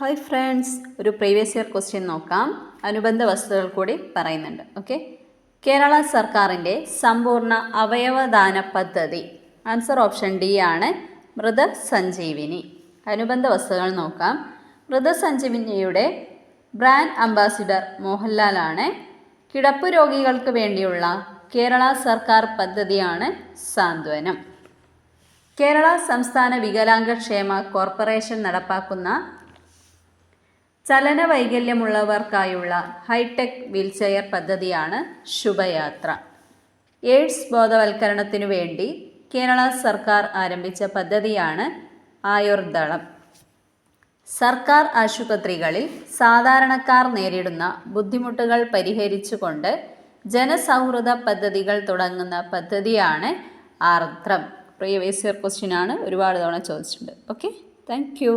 Hi friends, ഒരു previous year question നോക്കാം. അനുബന്ധ വസ്തുതകൾ കൂടി പറയുന്നുണ്ട്. ഓക്കെ, കേരള സർക്കാരിൻ്റെ സമ്പൂർണ്ണ അവയവദാന പദ്ധതി. ആൻസർ ഓപ്ഷൻ ഡി ആണ്, മൃതസഞ്ജീവിനി. അനുബന്ധ വസ്തുതകൾ നോക്കാം. മൃതസഞ്ജീവിനിയുടെ ബ്രാൻഡ് അംബാസിഡർ മോഹൻലാലാണ്. കിടപ്പ് രോഗികൾക്ക് വേണ്ടിയുള്ള കേരള സർക്കാർ പദ്ധതിയാണ് സാന്ത്വനം. കേരള സംസ്ഥാന വികലാംഗക്ഷേമ കോർപ്പറേഷൻ നടപ്പാക്കുന്ന ചലനവൈകല്യമുള്ളവർക്കായുള്ള ഹൈടെക് വീൽചെയർ പദ്ധതിയാണ് ശുഭയാത്ര. എയ്ഡ്സ് ബോധവൽക്കരണത്തിനു വേണ്ടി കേരള സർക്കാർ ആരംഭിച്ച പദ്ധതിയാണ് ആയുർദളം. സർക്കാർ ആശുപത്രികളിൽ സാധാരണക്കാർ നേരിടുന്ന ബുദ്ധിമുട്ടുകൾ പരിഹരിച്ചുകൊണ്ട് ജനസൗഹൃദ പദ്ധതികൾ തുടങ്ങുന്ന പദ്ധതിയാണ് ആർദ്രം. പ്രീവിയസ് ഇയർ ക്വസ്റ്റ്യൻ ആണ്, ഒരുപാട് തവണ ചോദിച്ചിട്ടുണ്ട്. Okay, thank you.